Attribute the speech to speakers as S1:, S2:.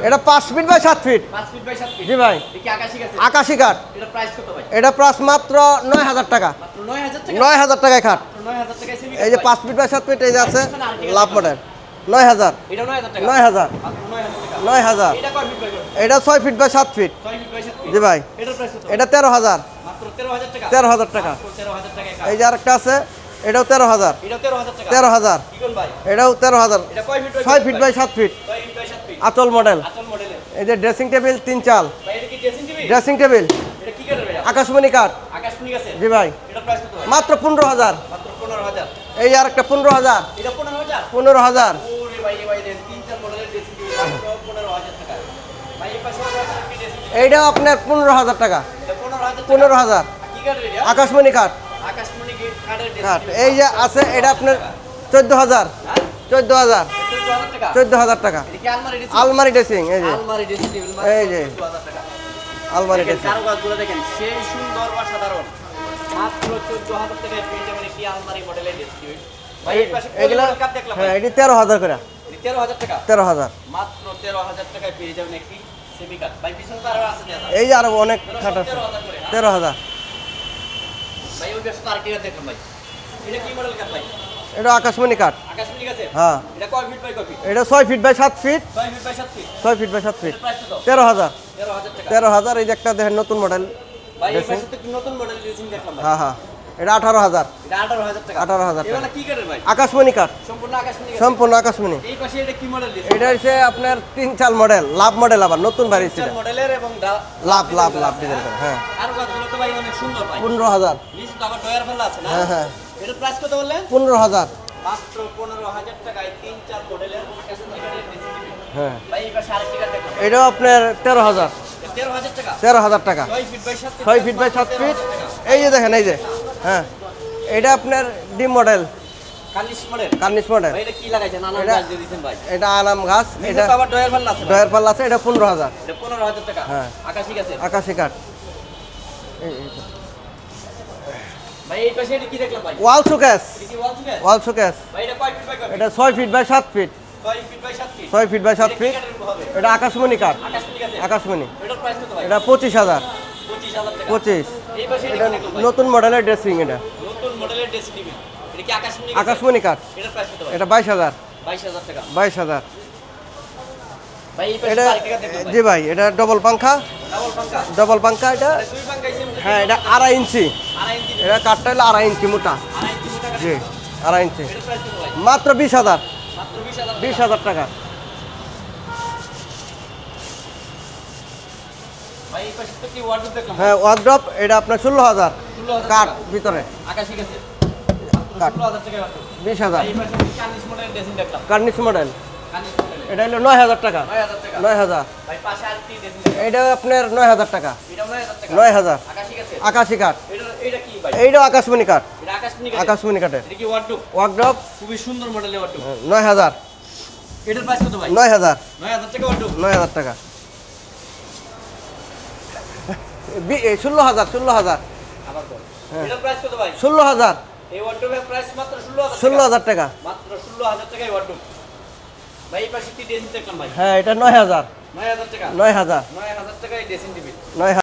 S1: এটা 5 feet by 7 feet.
S2: 5 feet by 7 feet.
S1: জি ভাই।
S2: এটা কি আকাশী গাছ?
S1: আকাশী কাঠ।
S2: এটা প্রাইস কত ভাই?
S1: এটা প্রাইস মাত্র 9000 টাকা।
S2: মাত্র 9000 টাকা।
S1: 9000 টাকায় খাট।
S2: 9000 টাকায় সেমি।
S1: এই যে 5 ফিট বাই 7 ফিট এই যে আছে লাভ মডেল 9000।
S2: এটা 9000 টাকা।
S1: 9000।
S2: মাত্র 9000 টাকা।
S1: 9000।
S2: এটা কয় ফিট বাই কত?
S1: এটা 6 feet by 7 feet.
S2: 6 feet by 7 feet.
S1: জি ভাই।
S2: এটার প্রাইস কত?
S1: এটা 13000।
S2: মাত্র 13000 টাকা।
S1: 13000 টাকা।
S2: মাত্র 13000 টাকায়
S1: এই যে আরেকটা আছে এটাও 13000।
S2: এটা 13000 টাকা।
S1: 13000।
S2: কি কোন ভাই?
S1: এটাও 13000।
S2: এটা কয় feet by?
S1: 6 feet by 7 feet.
S2: 6 feet by 7 feet.
S1: আচল মডেল।
S2: আচল মডেলের।
S1: এই যে ড্রেসিং টেবিল 3 চাল।
S2: ভাই এটা কি ড্রেসিং টেবিল?
S1: ড্রেসিং টেবিল
S2: এটা কি কাঠের ভাই?
S1: আকাশমণি কাঠ।
S2: আকাশমণি গাছের।
S1: জি ভাই।
S2: এটা প্রাইস কত ভাই?
S1: মাত্র 15000।
S2: মাত্র 15000।
S1: এই আরেকটা 15000।
S2: এটা 15000।
S1: 15000।
S2: ওরে ভাই এই ভাই দেন 3-4 মডেলের ড্রেসিং টেবিল মাত্র 15000 টাকা। ভাই এই পাশে আছে কি ড্রেসিং টেবিল?
S1: এইটাও আপনার 15000 টাকা।
S2: এটা 15000 টাকা।
S1: 15000।
S2: কি কাঠের এটা?
S1: আকাশমণি কাঠ।
S2: আকাশমণি কাঠের ড্রেসিং
S1: কাঠ।
S2: টেবিল।
S1: এই যে আছে এটা আপনার 14000।
S2: হ্যাঁ?
S1: 14000।
S2: 14000 টাকা।
S1: 14000 টাকা।
S2: এটা কি আলমারি ড্রেসিং?
S1: আলমারি ড্রেসিং এই যে
S2: আলমারি ড্রেসিং টেবিল
S1: এই যে।
S2: 14000 টাকা।
S1: আলমারি
S2: দেখেন
S1: ড্রেসিং।
S2: কারুকাজগুলো দেখেন সেই সুন্দর অসাধারণ। মাত্র 14000 টাকায় পেয়ে যাবেন একটি আলমারি মডেলের ড্রেসিং টেবিল। ভাই এই পাশে
S1: এগুলা
S2: পলিমর কাঠ দেখলাম।
S1: হ্যাঁ এটি 13000 করে।
S2: এটা 13000 টাকা।
S1: 13000।
S2: মাত্র 13000 টাকায় পেয়ে যাবেন একটি সেমি কাঠ। ভাই পিছনে তো আরো আছে দাদা।
S1: এই যে আরো অনেক খাট আছে
S2: 13000 করে। হ্যাঁ?
S1: 13000।
S2: ভাই ওই পাশে তো আরেকটি কাঠ দেখলাম ভাই। এটা কি মডেল কাঠ ভাই?
S1: এটা আকাশমণি কাঠ।
S2: আকাশমণি গাছের?
S1: হ্যাঁ
S2: এটা কয় ফিট বাই কয় ফিট?
S1: এটা 6 feet by 7 feet.
S2: 6 feet by 7 feet.
S1: 6 feet by 7 feet.
S2: এটার প্রাইস কত?
S1: 13000।
S2: 13000 টাকা।
S1: 13000। এই যে একটা দেখেন নতুন মডেল।
S2: ভাই এই পাশে তো একটি নতুন মডেল ড্রেসিং দেখলাম ভাই।
S1: হ্যাঁ হ্যাঁ এটা 18000।
S2: এটা 18000 টাকা।
S1: 18000 টাকা।
S2: এগুলা কি কাঠের ভাই?
S1: আকাশমণি কাঠ।
S2: সম্পূর্ণ আকাশমণি গাছ।
S1: সম্পূর্ণ আকাশমণি।
S2: এই পাশে এটা কি মডেল ড্রেসিং?
S1: এটা হচ্ছে আপনার 3 চাল মডেল লাভ মডেল আবার নতুন বাড়িছে এটা।
S2: মডেলের এবং
S1: লাভ লাভ লাভ ডিজাইন করে হ্যাঁ।
S2: আর কাজগুলো তো ভাই অনেক সুন্দর ভাই।
S1: 15000।
S2: নিচে তো আবার ডয়ার ফেলা আছে না?
S1: হ্যাঁ হ্যাঁ
S2: এটার প্রাইস কত বললেন?
S1: 15000।
S2: মাত্র 15000 টাকায় 3-4 মডেলের আকাশমণি কাঠের ড্রেসিং টেবিল।
S1: হ্যাঁ
S2: ভাই এই পাশে আরেকটি কাঠ দেখুন।
S1: এটাও আপনার 13000।
S2: 13000 টাকা।
S1: 13000 টাকা।
S2: 6 feet by 7 feet.
S1: 6 feet by 7 feet. এই যে দেখেন এই যে হ্যাঁ এটা আপনার D model
S2: cornice model.
S1: Cornice model.
S2: ভাই এটা কি লাগাইছেন? আনাম
S1: এটা-
S2: গাছ দিয়ে দিয়েছেন ভাই।
S1: এটা আনাম গাছ
S2: নিচে
S1: এটা
S2: তো আবার ডয়ার ফেলা আছে ভাই।
S1: ডয়ার পাল্লা আছে এটা 15000।
S2: এটা 15000 টাকা।
S1: হ্যাঁ।
S2: আকাশী গাছের।
S1: আকাশি কাঠ।
S2: ভাই এই পাশে এটা কি দেখলাম ভাই?
S1: ওয়াল শোকেস।
S2: এটা কি ওয়াল সুকেস?
S1: ওয়াল শোকেস।
S2: ভাই এটা কয় ফিট বাই কয় ফিট?
S1: এটা 6 feet by 7 feet.
S2: 6 feet by 7 feet.
S1: 6 feet by 7
S2: এটা কি
S1: ফিট।
S2: কাঠের হবে?
S1: এটা আকাশমণি কাঠ।
S2: আকাশমণি গাছের।
S1: আকাশমণি।
S2: এটার প্রাইস কত ভাই?
S1: এটা 25000।
S2: 25000 টাকা।
S1: 25।
S2: এই পাশে এটা
S1: এটা
S2: কি দেখলাম ভাই?
S1: নতুন মডেলের ড্রেসিং এটা
S2: নতুন মডেলের ড্রেসিং টেবিল। এটা কি আকাশমণি?
S1: আকাশমণি কাঠ।
S2: এটার প্রাইস কত ভাই?
S1: এটা 22000।
S2: 22000 টাকা।
S1: 22000।
S2: ভাই এই পাশে
S1: এটা
S2: আরেকটি কাঠ দেখলাম ভাই।
S1: জি ভাই এটা ডবল পাঙ্খা।
S2: ডাবল পাঙ্খা।
S1: ডবল পাঙ্খা এটা
S2: এটা দুই পাঙ্খা সেম।
S1: হ্যাঁ এটা 2.5 ইঞ্চি।
S2: 2.5 ইঞ্চি।
S1: এটা কাঠটা হলো 2.5 ইঞ্চি মোটা।
S2: 2.5 ইঞ্চি মোটা কাঠ।
S1: জি 2.5 ইঞ্চি।
S2: এটার প্রাইস কত ভাই?
S1: মাত্র 20000।
S2: মাত্র 20000 টাকা।
S1: 20000 টাকা।
S2: ভাই এই পাশে তো কি ওয়ার্ডরোব দেখলাম।
S1: হ্যাঁ ওয়ার্ড্রপ এটা আপনার 16000
S2: 16,000
S1: কাঠ
S2: টাকা।
S1: ভিতরে
S2: আকাশী গাছের।
S1: কাঠ।
S2: 16000 টাকা ওয়ার্ডরোব।
S1: 20000।
S2: এই পাশে কার্নিশ মডেলের ড্রেসিং দেখলাম।
S1: কার্নিশ মডেল
S2: কার্নিশ মডেলের।
S1: এটা হলো 9000 টাকা।
S2: 9000 টাকা।
S1: 9000।
S2: ভাই পাশে আরেকটি ড্রেসিং দেখলাম।
S1: এটা আপনার 9000 টাকা।
S2: এটাও 9000 টাকা।
S1: 9000।
S2: আকাশী গাছের।
S1: আকাশি কাঠ।
S2: এটা কি ভাই?
S1: এইটাও আকাশমণি কাঠ।
S2: এটা আকাশমণি গাছের।
S1: আকাশমণি কাঠের
S2: এটা কি ওয়ার্ডরোব?
S1: ওয়ার্ড্রপ
S2: খুবই সুন্দর মডেলের ওয়ার্ডরোব।
S1: 9000।
S2: এটার প্রাইস কত ভাই?
S1: 9000।
S2: 9000 টাকা ওয়ার্ডরোব।
S1: 9000 টাকা। 16000। 16000।
S2: আবার বল।
S1: হ্যাঁ।
S2: এটার প্রাইস কত ভাই?
S1: 16000।
S2: এই ওয়ার্ডরোবের প্রাইস মাত্র 16000 টাকা।
S1: 16000 টাকা।
S2: মাত্র 16000 টাকায় ওয়ার্ডরোব। ভাই এই পাশে কি ড্রেসিং দেখলাম ভাই?
S1: হ্যাঁ এটা 9000।
S2: 9000 টাকা।
S1: 9000।
S2: 9000 টাকায় ড্রেসিং টেবিল।
S1: 9000।